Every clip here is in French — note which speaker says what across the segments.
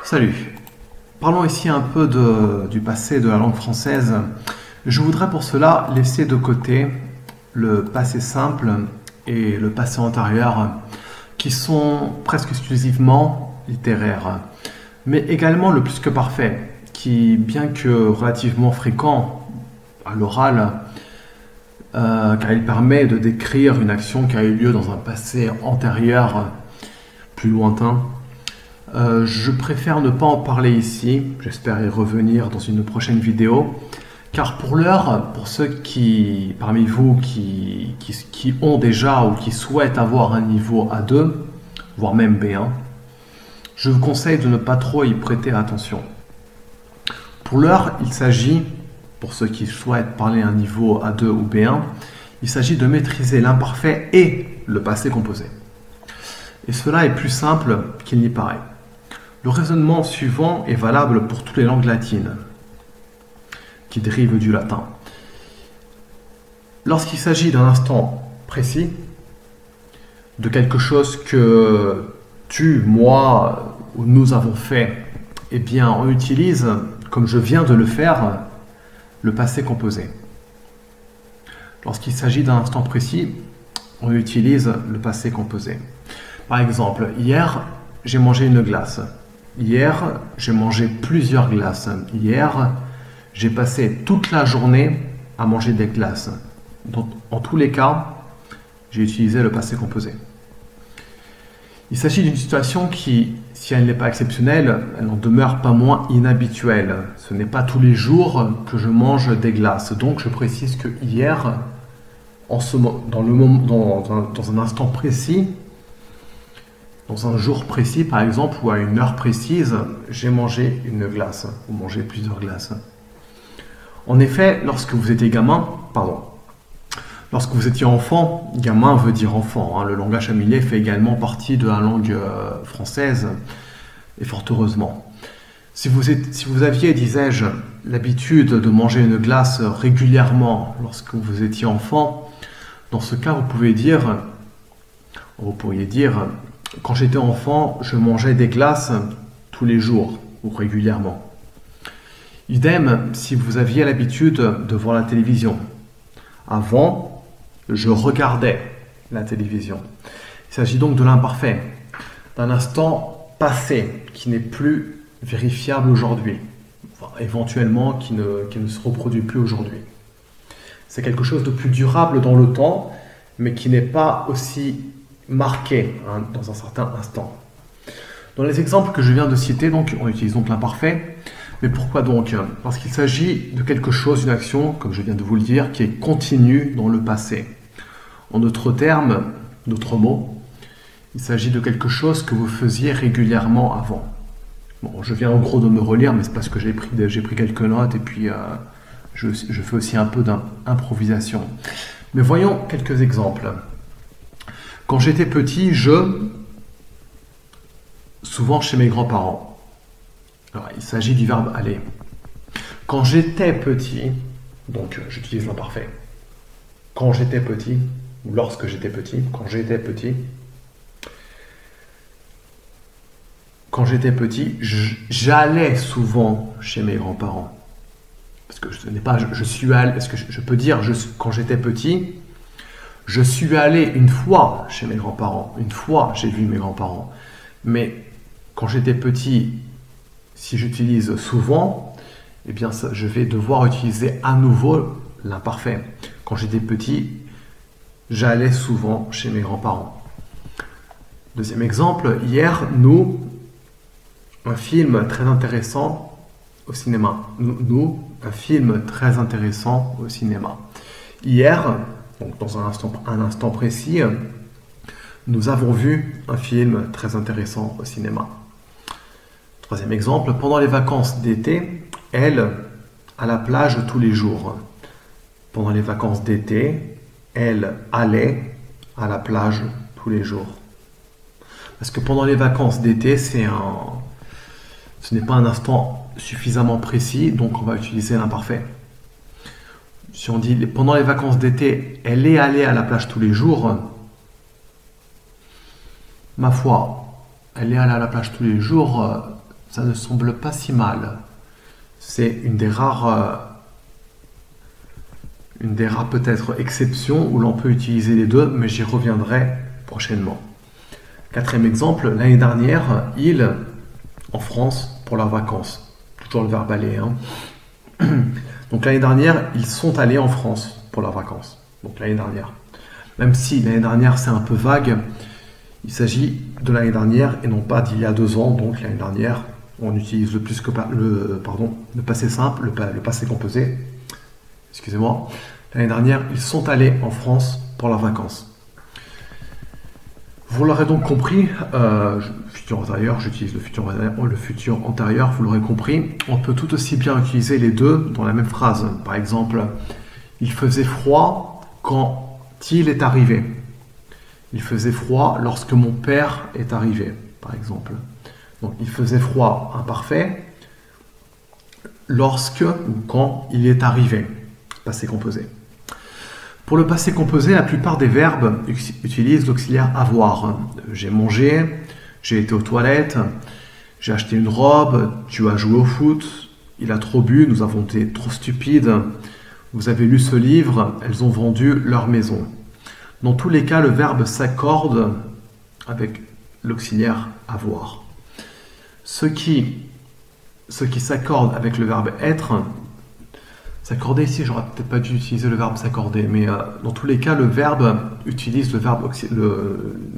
Speaker 1: Salut. Parlons ici un peu du passé de la langue française. Je voudrais pour cela laisser de côté le passé simple et le passé antérieur qui sont presque exclusivement littéraires, mais également le plus que parfait qui, bien que relativement fréquent à l'oral, car il permet de décrire une action qui a eu lieu dans un passé antérieur plus lointain. Je préfère ne pas en parler ici, j'espère y revenir dans une prochaine vidéo, car pour l'heure, pour ceux parmi vous qui ont déjà ou qui souhaitent avoir un niveau A2, voire même B1, je vous conseille de ne pas trop y prêter attention. Pour l'heure, il s'agit, pour ceux qui souhaitent parler un niveau A2 ou B1, il s'agit de maîtriser l'imparfait et le passé composé. Et cela est plus simple qu'il n'y paraît. Le raisonnement suivant est valable pour toutes les langues latines, qui dérivent du latin. Lorsqu'il s'agit d'un instant précis, de quelque chose que tu, moi ou nous avons fait, eh bien on utilise, comme je viens de le faire, le passé composé. Lorsqu'il s'agit d'un instant précis, on utilise le passé composé. Par exemple, hier, j'ai mangé une glace. Hier, j'ai mangé plusieurs glaces. Hier, j'ai passé toute la journée à manger des glaces. Donc, en tous les cas, j'ai utilisé le passé composé. Il s'agit d'une situation qui, si elle n'est pas exceptionnelle, elle n'en demeure pas moins inhabituelle. Ce n'est pas tous les jours que je mange des glaces. Donc, je précise que hier, dans un instant précis, dans un jour précis, par exemple, ou à une heure précise, j'ai mangé une glace, ou mangé plusieurs glaces. En effet, lorsque vous étiez enfant, gamin veut dire enfant, hein, le langage familier fait également partie de la langue française, et fort heureusement. Si vous aviez, disais-je, l'habitude de manger une glace régulièrement lorsque vous étiez enfant, dans ce cas, vous pourriez dire, quand j'étais enfant, je mangeais des glaces tous les jours ou régulièrement. Idem si vous aviez l'habitude de voir la télévision. Avant, je regardais la télévision. Il s'agit donc de l'imparfait, d'un instant passé qui n'est plus vérifiable aujourd'hui, enfin, éventuellement qui ne se reproduit plus aujourd'hui. C'est quelque chose de plus durable dans le temps, mais qui n'est pas aussi marqué dans un certain instant. Dans les exemples que je viens de citer, donc, on utilise donc l'imparfait. Mais pourquoi donc? Parce qu'il s'agit de quelque chose, une action, comme je viens de vous le dire, qui est continue dans le passé. En d'autres termes, d'autres mots, il s'agit de quelque chose que vous faisiez régulièrement avant. Bon, je viens en gros de me relire, mais c'est parce que j'ai pris quelques notes et puis je fais aussi un peu d'improvisation. Mais voyons quelques exemples. Quand j'étais petit, souvent chez mes grands-parents. Alors, il s'agit du verbe aller. Quand j'étais petit, donc j'utilise l'imparfait. Quand j'étais petit, ou lorsque j'étais petit, quand j'étais petit, j'allais souvent chez mes grands-parents. Parce que ce n'est pas je suis allé, parce que je peux dire quand j'étais petit, je suis allé une fois chez mes grands-parents. Une fois, j'ai vu mes grands-parents. Mais quand j'étais petit, si j'utilise souvent, eh bien, je vais devoir utiliser à nouveau l'imparfait. Quand j'étais petit, j'allais souvent chez mes grands-parents. Deuxième exemple, hier, un film très intéressant au cinéma. Un film très intéressant au cinéma. Hier, donc dans un instant précis, nous avons vu un film très intéressant au cinéma. Troisième exemple, pendant les vacances d'été, elle, à la plage tous les jours. Pendant les vacances d'été, elle allait à la plage tous les jours. Parce que pendant les vacances d'été, ce n'est pas un instant suffisamment précis, donc on va utiliser l'imparfait. Si on dit pendant les vacances d'été, elle est allée à la plage tous les jours, ma foi, elle est allée à la plage tous les jours, ça ne semble pas si mal. C'est une des rares peut-être exceptions où l'on peut utiliser les deux, mais j'y reviendrai prochainement. Quatrième exemple, l'année dernière, ils, en France, pour leurs vacances. Toujours le verbe aller. Donc l'année dernière, ils sont allés en France pour leurs vacances. Donc l'année dernière. Même si l'année dernière, c'est un peu vague, il s'agit de l'année dernière et non pas d'il y a 2 ans. Donc l'année dernière, on utilise le passé simple, le passé composé. Excusez-moi. L'année dernière, ils sont allés en France pour leurs vacances. Vous l'aurez donc compris, futur antérieur, j'utilise le futur antérieur, vous l'aurez compris, on peut tout aussi bien utiliser les deux dans la même phrase. Par exemple, il faisait froid quand il est arrivé. Il faisait froid lorsque mon père est arrivé, par exemple. Donc, il faisait froid imparfait lorsque ou quand il est arrivé. Passé composé. Pour le passé composé, la plupart des verbes utilisent l'auxiliaire avoir. J'ai mangé, j'ai été aux toilettes, j'ai acheté une robe, tu as joué au foot, il a trop bu, nous avons été trop stupides, vous avez lu ce livre, elles ont vendu leur maison. Dans tous les cas, le verbe s'accorde avec l'auxiliaire avoir. Ce qui s'accorde avec le verbe être, s'accorder ici, j'aurais peut-être pas dû utiliser le verbe s'accorder, mais dans tous les cas, le verbe utilise le verbe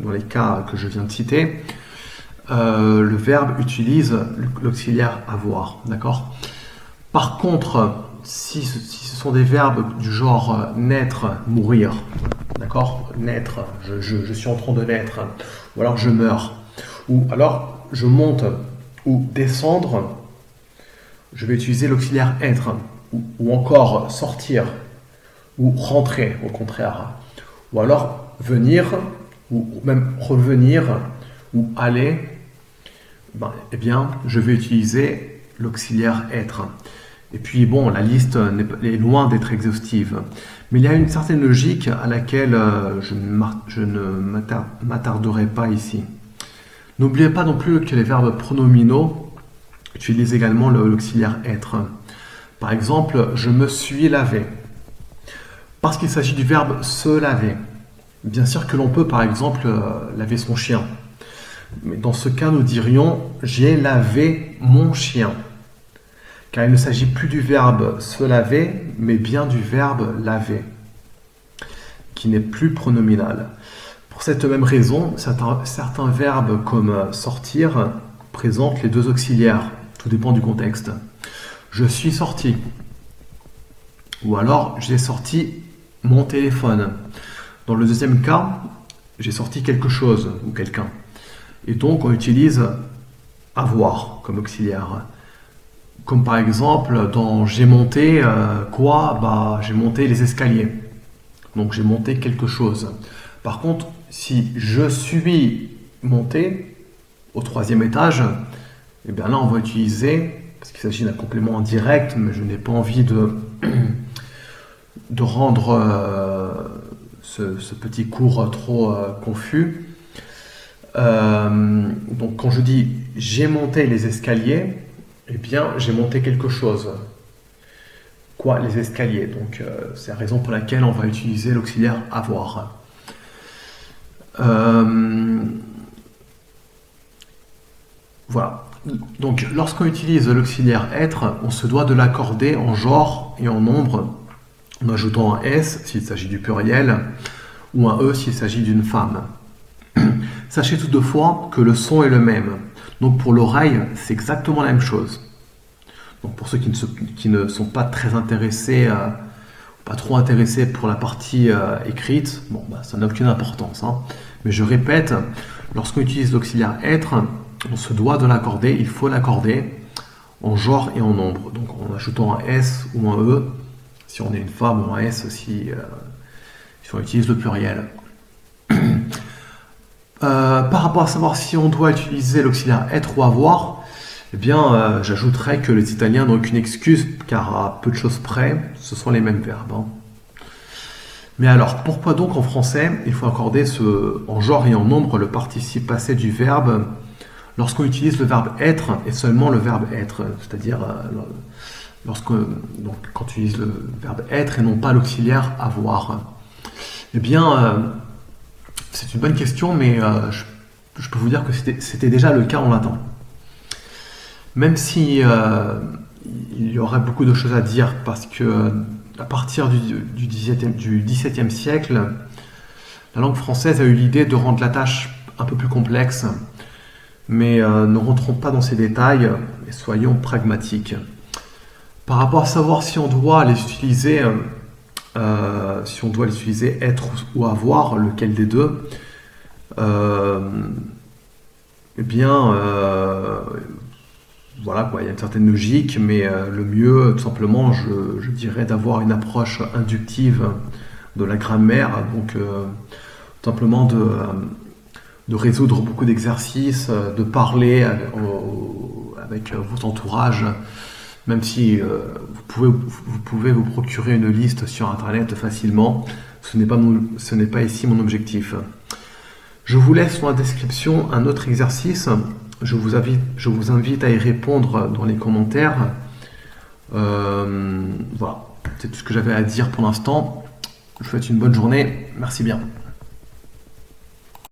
Speaker 1: dans les cas que je viens de citer, le verbe utilise l'auxiliaire avoir, d'accord? Par contre, si ce sont des verbes du genre naître, mourir, d'accord? Naître, je suis en train de naître, ou alors je meurs, ou alors je monte ou descendre, je vais utiliser l'auxiliaire être. Ou encore sortir, ou rentrer au contraire, ou alors venir, ou même revenir, ou aller, eh bien, je vais utiliser l'auxiliaire être. Et puis bon, la liste est loin d'être exhaustive, mais il y a une certaine logique à laquelle je ne m'attarderai pas ici. N'oubliez pas non plus que les verbes pronominaux utilisent également l'auxiliaire être. Par exemple, je me suis lavé. Parce qu'il s'agit du verbe se laver. Bien sûr que l'on peut, par exemple, laver son chien. Mais dans ce cas, nous dirions j'ai lavé mon chien. Car il ne s'agit plus du verbe se laver, mais bien du verbe laver, qui n'est plus pronominal. Pour cette même raison, certains verbes comme sortir présentent les deux auxiliaires. Tout dépend du contexte. Je suis sorti. Ou alors, j'ai sorti mon téléphone. Dans le deuxième cas, j'ai sorti quelque chose ou quelqu'un. Et donc, on utilise avoir comme auxiliaire. Comme par exemple, dans j'ai monté j'ai monté les escaliers. Donc, j'ai monté quelque chose. Par contre, si je suis monté au 3e étage, eh bien là, on va utiliser, parce qu'il s'agit d'un complément indirect, mais je n'ai pas envie de rendre ce petit cours trop confus. Donc quand je dis j'ai monté les escaliers, eh bien j'ai monté quelque chose. Quoi, les escaliers? Donc c'est la raison pour laquelle on va utiliser l'auxiliaire avoir. Voilà. Donc, lorsqu'on utilise l'auxiliaire être, on se doit de l'accorder en genre et en nombre, en ajoutant un S s'il s'agit du pluriel, ou un E s'il s'agit d'une femme. Sachez toutefois que le son est le même. Donc, pour l'oreille, c'est exactement la même chose. Donc, pour ceux qui ne sont pas très intéressés, pas trop intéressés pour la partie écrite, ça n'a aucune importance. Mais je répète, lorsqu'on utilise l'auxiliaire être, on se doit de l'accorder, il faut l'accorder en genre et en nombre. Donc en ajoutant un S ou un E, si on est une femme, ou un S si on utilise le pluriel. Par rapport à savoir si on doit utiliser l'auxiliaire être ou avoir, eh bien, j'ajouterais que les Italiens n'ont aucune excuse, car à peu de choses près, ce sont les mêmes verbes. Mais alors, pourquoi donc en français, il faut accorder en genre et en nombre le participe passé du verbe lorsqu'on utilise le verbe être et seulement le verbe être, c'est-à-dire quand tu utilises le verbe être et non pas l'auxiliaire avoir. Eh bien, c'est une bonne question, mais je peux vous dire que c'était déjà le cas en latin. Même si il y aurait beaucoup de choses à dire, parce que à partir du XVIIe siècle, la langue française a eu l'idée de rendre la tâche un peu plus complexe, mais ne rentrons pas dans ces détails et soyons pragmatiques. Par rapport à savoir si on doit les utiliser, être ou avoir, lequel des deux, eh bien, voilà quoi, il y a une certaine logique, mais le mieux, tout simplement, je dirais d'avoir une approche inductive de la grammaire, donc tout simplement de résoudre beaucoup d'exercices, de parler avec votre entourage, même si vous pouvez vous procurer une liste sur Internet facilement, ce n'est pas ici mon objectif. Je vous laisse dans la description un autre exercice. Je vous invite à y répondre dans les commentaires. Voilà, c'est tout ce que j'avais à dire pour l'instant. Je vous souhaite une bonne journée. Merci bien.